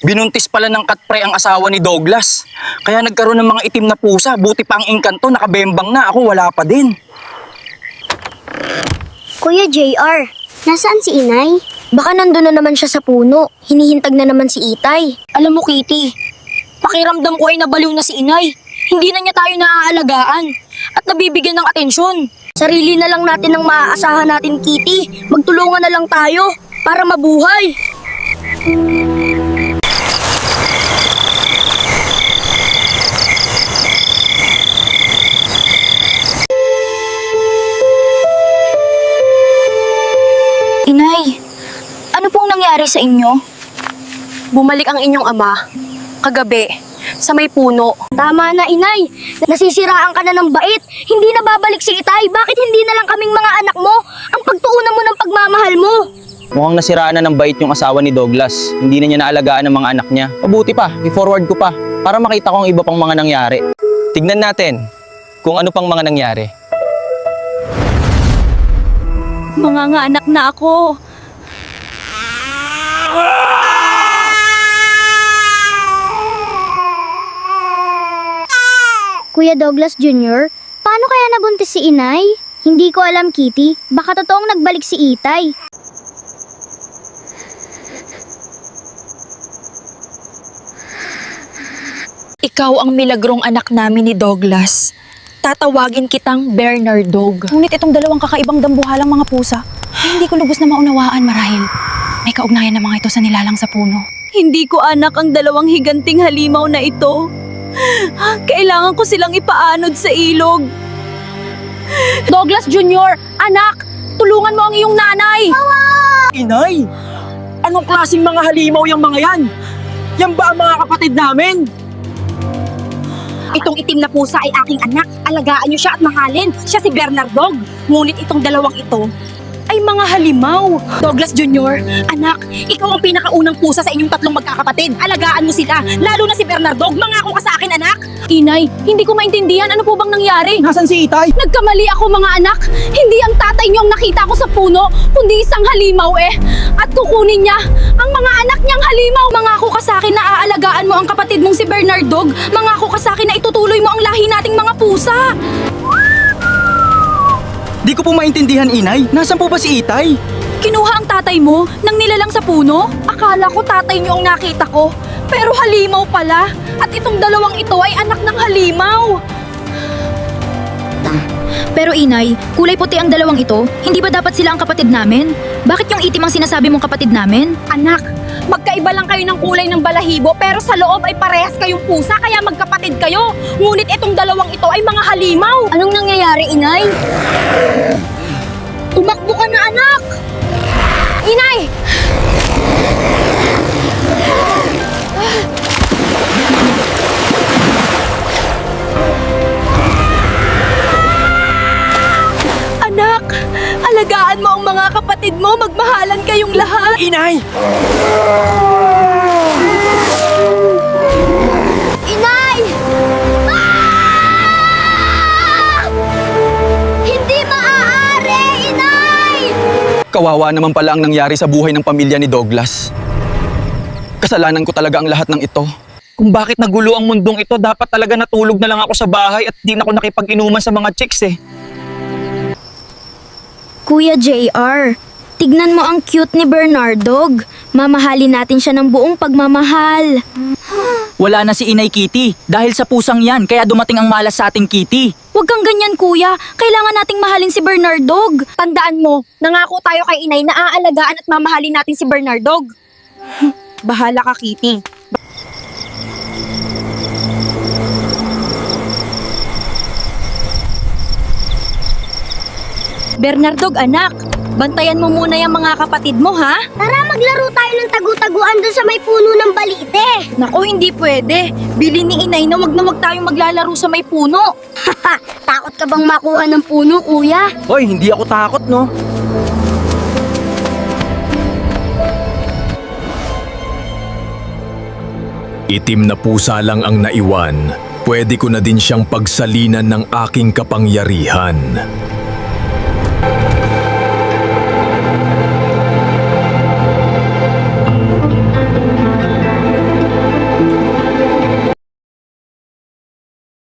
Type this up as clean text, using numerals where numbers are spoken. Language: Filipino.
Binuntis pala ng Katpre ang asawa ni Douglas. Kaya nagkaroon ng mga itim na pusa. Buti pa ang engkanto, nakabembang na. Ako wala pa din. Kuya JR, nasaan si Inay? Baka nandun na naman siya sa puno. Hinihintag na naman si Itay. Alam mo, Kitty, pakiramdam ko ay nabaliw na si Inay. Hindi na niya tayo naaalagaan at nabibigyan ng atensyon. Sarili na lang natin ang maaasahan natin, Kitty. Magtulungan na lang tayo para mabuhay. Inay, ano pong nangyari sa inyo? Bumalik ang inyong ama kagabi sa may puno. Tama na, Inay. Nasisiraan ka na ng bait. Hindi na babalik si Itay. Bakit hindi na lang kaming mga anak mo ang pagtuunan mo ng pagmamahal mo? Mukhang nasiraan na ng bait yung asawa ni Douglas. Hindi na niya naalagaan ang mga anak niya. Mabuti pa, i-forward ko pa para makita ko ang iba pang mga nangyari. Tignan natin kung ano pang mga nangyari. Mga nga anak na ako. Kuya Douglas Jr., paano kaya nabuntis si Inay? Hindi ko alam, Kitty. Baka totoong nagbalik si Itay. Ikaw ang milagrong anak namin ni Douglas. Tatawagin kitang Bernardog. Ngunit itong dalawang kakaibang dambuhalang mga pusa, ay hindi ko lubos na maunawaan marahil may kaugnayan na mga ito sa nilalang sa puno. Hindi ko anak ang dalawang higanting halimaw na ito. Kailangan ko silang ipaanod sa ilog. Douglas Jr., anak! Tulungan mo ang iyong nanay! Inay! Anong klaseng mga halimaw yung mga yan? Yan ba ang mga kapatid namin? Itong itim na pusa ay aking anak. Alagaan niyo siya at mahalin. Siya si Bernardog. Ngunit itong dalawang ito ay mga halimaw. Douglas Jr., anak, ikaw ang pinakaunang pusa sa inyong tatlong magkakapatid. Alagaan mo sila, lalo na si Bernardog. Mangako ka sa akin, anak. Inay, hindi ko maintindihan ano po bang nangyari. Nasaan si Itay? Nagkamali ako mga anak. Hindi ang tatay niyo ang nakita ko sa puno, kundi isang halimaw At kukunin niya ang mga anak niyang halimaw. Mangako ka sa akin na aalagaan mo ang kapatid mong si Bernardog. Mangako ka sa akin na itutuloy mo ang lahi nating mga pusa. Di ko po maintindihan, Inay. Nasaan po ba si Itay? Kinuha ang tatay mo nang nilalang sa puno? Akala ko tatay niyo ang nakita ko, pero halimaw pala. At itong dalawang ito ay anak ng halimaw. Pero Inay, kulay puti ang dalawang ito. Hindi ba dapat sila ang kapatid namin? Bakit yung itim ang sinasabi mong kapatid namin? Anak, magkaiba lang kayo ng kulay ng balahibo pero sa loob ay parehas kayong pusa kaya magkapatid kayo. Ngunit itong dalawang ito ay mga halimaw. Anong nangyayari, Inay? Tumakbo ka na, anak! Inay! Anak, alagaan mo ang mga kapatid mo. Magmahalan kayong lahat. Inay! Inay! Hindi maaari, Inay! Kawawa naman pala ang nangyari sa buhay ng pamilya ni Douglas. Kasalanan ko talaga ang lahat ng ito. Kung bakit nagulo ang mundong ito, dapat talaga natulog na lang ako sa bahay at di na ako nakipag-inuman sa mga chicks Kuya JR, tignan mo ang cute ni Bernardog. Mamahalin natin siya ng buong pagmamahal. Wala na si Inay Kitty dahil sa pusang yan kaya dumating ang malas sa ating Kitty. Huwag kang ganyan, kuya. Kailangan nating mahalin si Bernardog. Tandaan mo, nangako tayo kay Inay na aalagaan at mamahalin natin si Bernardog. Bahala ka, Kitty. Bernardog, anak. Bantayan mo muna yung mga kapatid mo, ha? Tara, maglaro tayo ng tagu-taguan doon sa may puno ng balite. Naku, hindi pwede. Bili ni Inay na wag tayong maglalaro sa may puno. Takot ka bang makuha ng puno, kuya? Hoy, hindi ako takot, no? Itim na pusa lang ang naiwan. Pwede ko na din siyang pagsalinan ng aking kapangyarihan.